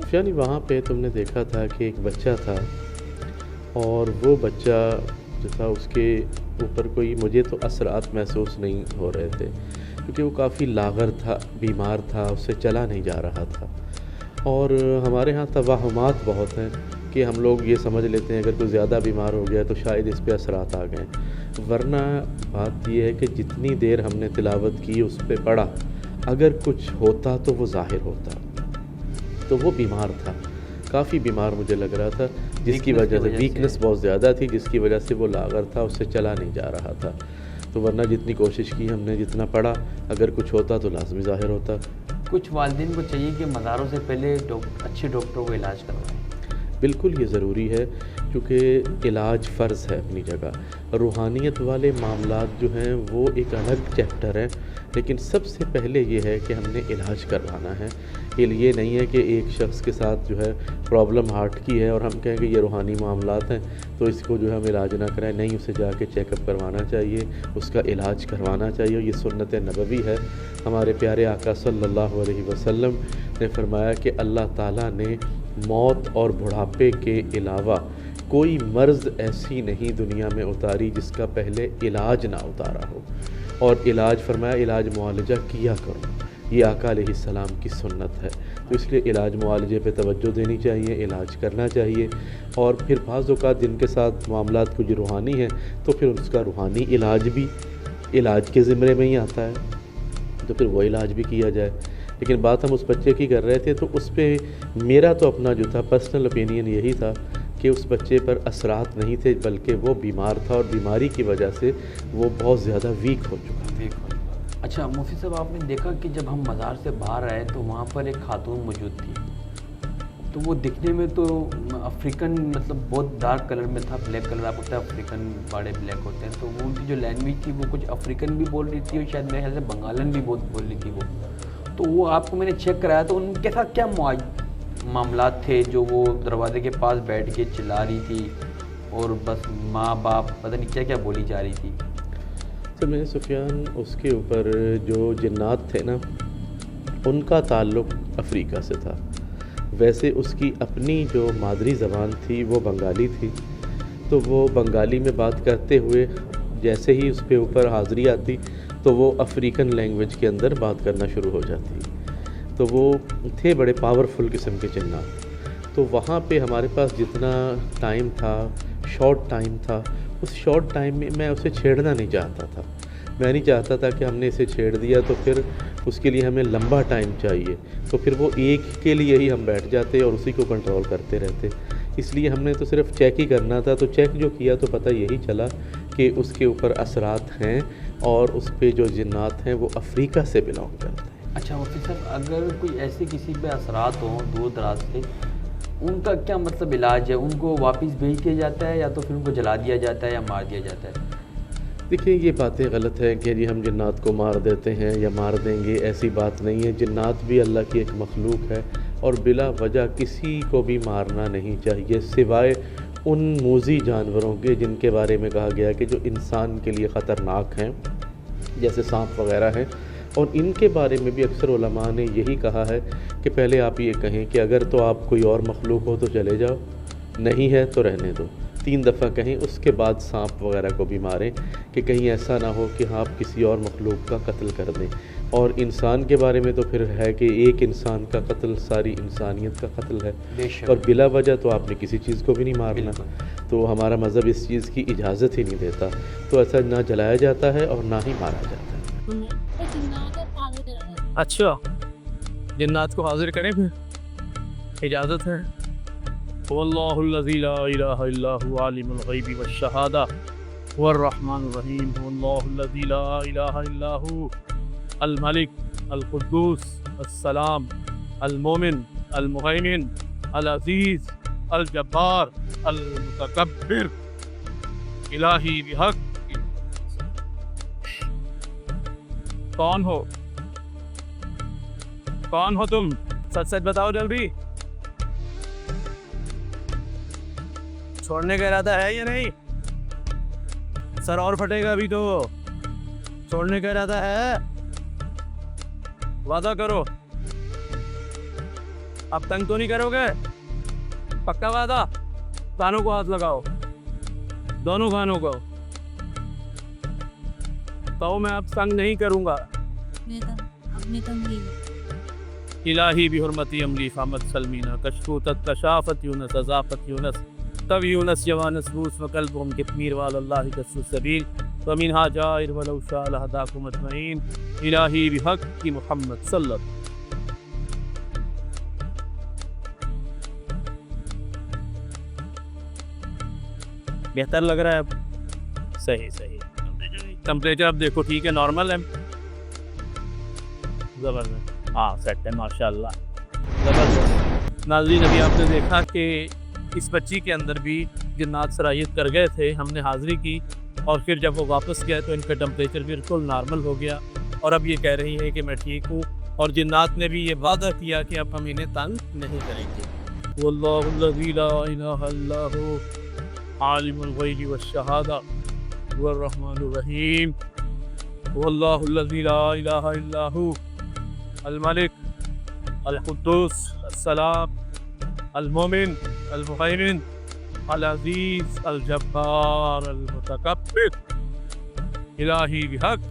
सुफियानी वहाँ पे तुमने देखा था कि एक बच्चा था और वो बच्चा जो था उसके ऊपर कोई मुझे तो असरात महसूस नहीं हो रहे थे क्योंकि वो काफ़ी लाग़र था, बीमार था, उससे चला नहीं जा रहा था। और हमारे यहाँ तवाहुमात बहुत हैं कि हम लोग ये समझ लेते हैं अगर कोई ज़्यादा बीमार हो गया तो शायद इस पे असरात आ गए, वरना बात ये है कि जितनी देर हमने तिलावत की उस पे पढ़ा, अगर कुछ होता तो वो ज़ाहिर होता। तो वो बीमार था, काफ़ी बीमार मुझे लग रहा था, जिसकी वजह से वीकनेस बहुत ज़्यादा थी, जिसकी वजह से वो लाग़र था, उससे चला नहीं जा रहा था। तो वरना जितनी कोशिश की हमने, जितना पढ़ा, अगर कुछ होता तो लाज़मी ज़ाहिर होता। कुछ वालिदैन को चाहिए कि मज़ारों से पहले अच्छे डॉक्टरों को इलाज करवाएं। बिल्कुल ये ज़रूरी है क्योंकि इलाज फ़र्ज़ है अपनी जगह। रूहानियत वाले मामलात जो हैं वो एक अलग चैप्टर है, लेकिन सबसे पहले ये है कि हमने इलाज करवाना है। ये नहीं है कि एक शख़्स के साथ जो है प्रॉब्लम हार्ट की है और हम कहें कि ये रूहानी मामलात हैं तो इसको जो है हम इलाज ना कराएं। नहीं, उसे जाके चेकअप करवाना चाहिए, उसका इलाज करवाना चाहिए। ये सुन्नत नबवी है। हमारे प्यारे आका सल्लल्लाहु अलैहि वसल्लम ने फरमाया कि अल्लाह ताला ने मौत और बुढ़ापे के अलावा कोई मर्ज़ ऐसी नहीं दुनिया में उतारी जिसका पहले इलाज ना उतारा हो। और इलाज फरमाया, इलाज मुआलजा किया करो। ये आका अलैहिस्सलाम की सुन्नत है। तो इसलिए इलाज मुआलजे पे तवज्जो देनी चाहिए, इलाज करना चाहिए। और फिर बाज़ औक़ात जिनके साथ मामलात कुछ रूहानी हैं तो फिर उसका रूहानी इलाज भी इलाज के ज़िम्मे में ही आता है, तो फिर वो इलाज भी किया जाए। लेकिन बात हम उस बच्चे की कर रहे थे, तो उस पर मेरा तो अपना जो था पर्सनल ओपिनियन यही था कि उस बच्चे पर असरात नहीं थे, बल्कि वो बीमार था और बीमारी की वजह से वो बहुत ज़्यादा वीक हो चुका था। अच्छा मुफ्ती साहब, आपने देखा कि जब हम मज़ार से बाहर आए तो वहाँ पर एक खातून मौजूद थी, तो वो दिखने में तो अफ्रीकन मतलब बहुत डार्क कलर में था, ब्लैक कलर, आपको पता है अफ्रीकन बड़े ब्लैक होते हैं। तो वो उनकी जो लैंग्वेज थी वो कुछ अफ्रीकन भी बोल रही थी और शायद मेरे ख्याल से बंगालन भी बहुत बोल रही थी वो। तो वो आपको मैंने चेक कराया तो उनके साथ क्या मामलात थे जो वो दरवाजे के पास बैठ के चिल्ला रही थी और बस माँ बाप पता नहीं क्या क्या बोली जा रही थी। तो मैंने सुफियान उसके ऊपर जो जिन्नात थे ना, उनका ताल्लुक़ अफ़्रीका से था। वैसे उसकी अपनी जो मादरी ज़बान थी वो बंगाली थी, तो वो बंगाली में बात करते हुए जैसे ही उस पे ऊपर हाज़िरी आती तो वो अफ़्रीकन लैंग्वेज के अंदर बात करना शुरू हो जाती। तो वो थे बड़े पावरफुल किस्म के जिन्नात। तो वहाँ पे हमारे पास जितना टाइम था, शॉर्ट टाइम था, उस शॉर्ट टाइम में मैं उसे छेड़ना नहीं चाहता था। मैं नहीं चाहता था कि हमने इसे छेड़ दिया तो फिर उसके लिए हमें लंबा टाइम चाहिए, तो फिर वो एक के लिए ही हम बैठ जाते और उसी को कंट्रोल करते रहते। इसलिए हमने तो सिर्फ चेक ही करना था। तो चेक जो किया तो पता यही चला कि उसके ऊपर असरात हैं और उस पे जो जिन्नात हैं वो अफ़्रीका से बिलोंग करते हैं। अच्छा मुफ्ती साहब, अगर कोई ऐसे किसी पे असरात हों दूर दराज से, उनका क्या मतलब इलाज है? उनको वापस भेज दिया जाता है या तो फिर उनको जला दिया जाता है या मार दिया जाता है? देखिए, ये बातें गलत हैं कि जी हम जिन्नात को मार देते हैं या मार देंगे, ऐसी बात नहीं है। जिन्नात भी अल्लाह की एक मखलूक है और बिला वजह किसी को भी मारना नहीं चाहिए, सिवाय उन मूज़ी जानवरों के जिनके बारे में कहा गया कि जो इंसान के लिए ख़तरनाक हैं, जैसे सांप वग़ैरह हैं। और इनके बारे में भी अक्सर उलमा ने यही कहा है कि पहले आप ये कहें कि अगर तो आप कोई और मखलूक हो तो चले जाओ, नहीं है तो रहने दो। 3 दफ़ा कहें, उसके बाद सांप वग़ैरह को भी मारें कि कहीं ऐसा ना हो कि आप किसी और मखलूक का कत्ल कर दें। और इंसान के बारे में तो फिर है कि एक इंसान का कत्ल सारी इंसानियत का कत्ल है और बिला वजह तो आपने किसी चीज़ को भी नहीं मारना। तो हमारा मज़हब इस चीज़ की इजाज़त ही नहीं देता। तो ऐसा ना जलाया जाता है और ना ही मारा जाता है। अच्छा, जिन्नात को हाज़िर करें फिर इजाज़त है। वल्लाहुल्लज़ी ला इलाहा इल्ला हुवा आलिमुल ग़ैबि वश्शहादा वर्रहमानुर रहीम। वल्लाहुल्लज़ी ला इलाहा इल्ला हु अल मलिक अल कुद्दूस अस्सलाम अल मोमिन अल मुहैमिन अल अज़ीज़ अल जब्बार अल मुतकब्बिर इलाही बिहक़। कौन हो? कौन हो तुम? सच सच बताओ जल्दी। छोड़ने का इरादा है या नहीं? सर और फटेगा अभी तो। छोड़ने का इरादा है? वादा करो। अब तंग तो नहीं करोगे? पक्का वादा? कानों को हाथ लगाओ, दोनों कानों को। तो मैं अब तंग नहीं करूँगा। अपने तंगी इलाही बिहुरमती अमली फामत सलमीना कशफूतत कशाफत यूनस अज़ाफत यूनस तब यूनस जवानस रूस व कल्बुहुम कितमीर वालल्लाहि कस्सुस सबील व मिनहा जाइर वलौ शाअ लहदाकुम अजमईन इलाही बिहक़्क़ि मुहम्मद सल्लल्लाहु। बेहतर लग रहा है अब? सही सही। टेम्परेचर अब देखो ठीक है, नॉर्मल है, ज़बरदस्त। हाँ सेट है माशाल्लाह, ज़बरदस्त। नाज़रीन अभी आपने देखा कि इस बच्ची के अंदर भी जिन्नात सरायत कर गए थे, हमने हाज़िरी की और फिर जब वो वापस गए तो इनका टेम्परेचर बिल्कुल नॉर्मल हो गया और अब ये कह रही है कि मैं ठीक हूँ और जिन्नात ने भी ये वादा किया कि अब हम इन्हें तंग नहीं करेंगे। वल्लाहुल्लज़ी ला इलाहा इल्ला हु आलिमुल ग़ैबि वश्शहादा हुवर्रहमानुर रहीम। वल्लाहुल्लज़ी ला इलाहा इल्ला हु अल मलिक अल कुद्दूस अस्सलाम अल मोमिन अल मुहैमिन अल अज़ीज़ अल जब्बार अल मुतकब्बिर इलाही बिहक़।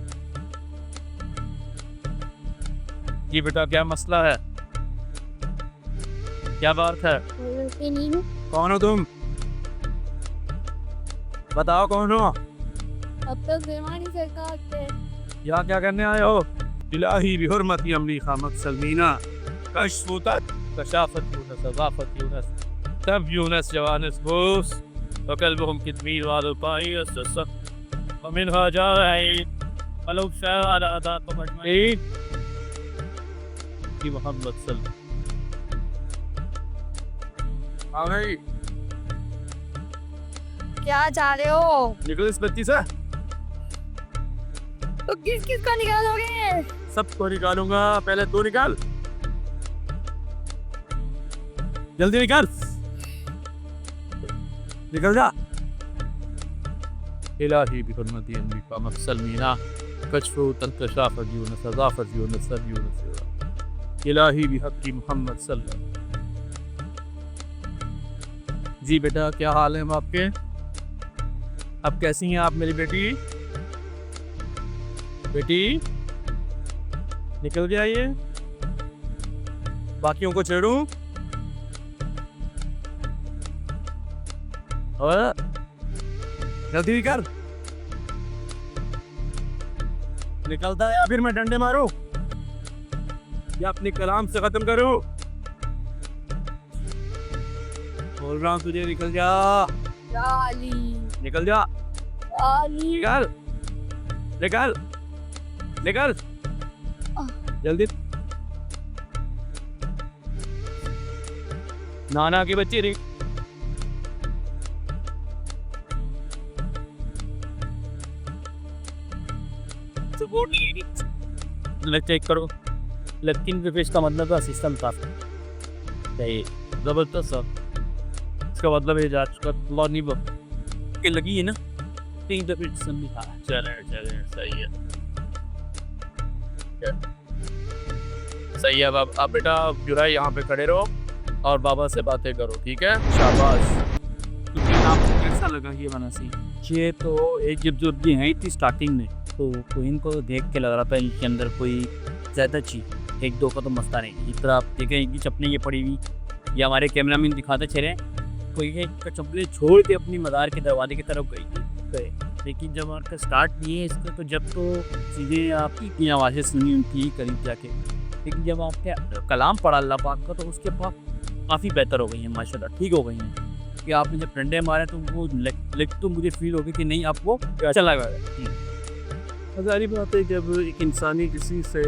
जी बेटा क्या मसला है, क्या बात है? कौन हो तुम? बताओ कौन हो? अब तक बेमानी सरकार थे। यहाँ क्या करने आए हो? इलाही बिहुरमती अमली खामत सलमीना कशफूतत कशाफत यूनस अज़ाफत यूनस तब यूनस जवानस बूस व कल्बुहुम कितमीर वालल्पाइस व मिनहा जाइर वलौ शाअ लहदाकुम अजमईन कि मोहम्मद सल्लल्लाहु। आ गई? क्या जा रहे हो? निकल इस बत्ती से। तो किस किस का निकालोगे? सबको निकालूंगा, पहले तू निकाल, जल्दी निकाल, निकल जा। इलाही बिहुरमती अमली फामत सलमीना कशफूतत कशाफत यूनस अज़ाफत यूनस तब यूनस इलाही बिहक़्क़ि मुहम्मद सल्लल्लाहु। जी बेटा क्या हाल है आपके? अब कैसी हैं आप मेरी बेटी? बेटी निकल जाइए, बाकियों को छेड़ूं? और जल्दी कर, निकलता है या फिर मैं डंडे मारूं या अपने कलाम से खत्म करूं? बोल रहा हूं तुझे, निकल जा, अली निकल जा, अली निकल निकल निकल जल्दी। नाना की बच्ची रही। चेक करो, लेकिन रिफ्रेश का मतलब है सिस्टम था सही, जबरदस्त सर। इसका मतलब है आज का लॉ नहीं के लगी है ना, 3 दफे सिस्टम भी था। चले चले सही है, सही है। अब बेटा जो है यहाँ पे खड़े रहो और बाबा से बातें करो, ठीक है? शाबाश। आपको कैसा लगा ये वाला सीन? ये तो एक जब ये है थी स्टार्टिंग में तो इनको देख के लग रहा था इनके अंदर कोई ज़्यादा चीज़, एक दो का तो मस्ता नहीं। इस तरह आप देखें इनकी चप्पलें ये पड़ी हुई, ये हमारे कैमरामैन दिखाते चले, कोई एक चप्पलें छोड़ के अपनी मदार के दरवाजे की तरफ गई थी। लेकिन जब आपका स्टार्ट नहीं है इसका, तो जब तो चीज़ें आपकी इतनी आवाज़ें सुनी थी करीब जाके, लेकिन जब आपके कलाम पढ़ा अल्लाह पाक का तो उसके पाक काफ़ी बेहतर हो गई हैं माशाल्लाह, ठीक हो गई हैं। कि आपने जब डंडे मारे तो वो लिख तो मुझे फील हो गई कि नहीं आपको अच्छा लगा। हज़ारी बात है, जब एक इंसानी किसी से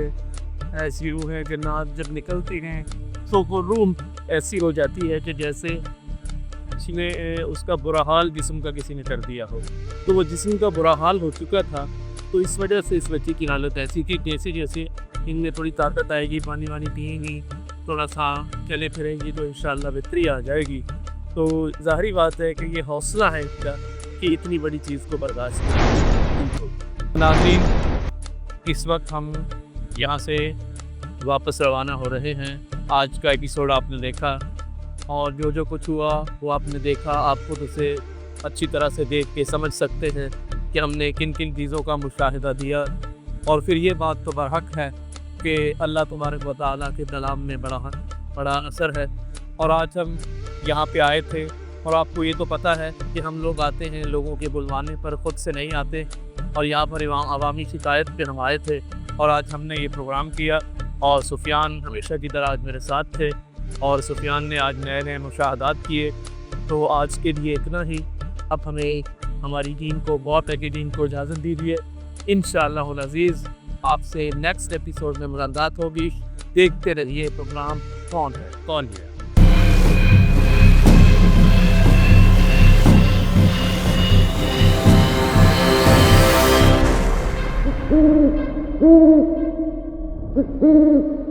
ऐसी रूह है कि ना जब निकलती हैं तो वो रूह ऐसी हो जाती है कि जैसे किसी ने उसका बुरा हाल जिस्म का किसी ने कर दिया हो, तो वो जिस्म का बुरा हाल हो चुका था, तो इस वजह से इस बच्चे की हालत ऐसी थी जैसे जैसे इनमें थोड़ी ताकत आएगी, पानी वानी पिएंगी, थोड़ा सा चले फिरेंगी तो इंशाल्लाह बेहतरी आ जाएगी। तो ज़ाहिरी बात है कि ये हौसला है इसका कि इतनी बड़ी चीज़ को बर्दाश्त करें। नाज़रीन इस वक्त हम यहाँ से वापस रवाना हो रहे हैं। आज का एपिसोड आपने देखा और जो कुछ हुआ वो आपने देखा। आप खुद उसे अच्छी तरह से देख के समझ सकते हैं कि हमने किन किन चीज़ों का मुशाहिदा दिया। और फिर ये बात तो बरहक है कि अल्लाह तबारक व तआला के कलाम में बड़ा असर है। और आज हम यहाँ पे आए थे और आपको ये तो पता है कि हम लोग आते हैं लोगों के बुलवाने पर, ख़ुद से नहीं आते। और यहाँ पर अवामी शिकायत पे हम आए थे और आज हमने ये प्रोग्राम किया। और सुफियान हमेशा की तरह आज मेरे साथ थे और सुफियान ने आज नए नए मुशाहदात किए। तो आज के लिए इतना ही। अब हमें हमारी टीम को, बहुत की टीम को इजाज़त दीजिए। इंशाअल्लाह अज़ीज़ आपसे नेक्स्ट एपिसोड में मुलाकात होगी। देखते रहिए प्रोग्राम कौन है। Mm-hmm.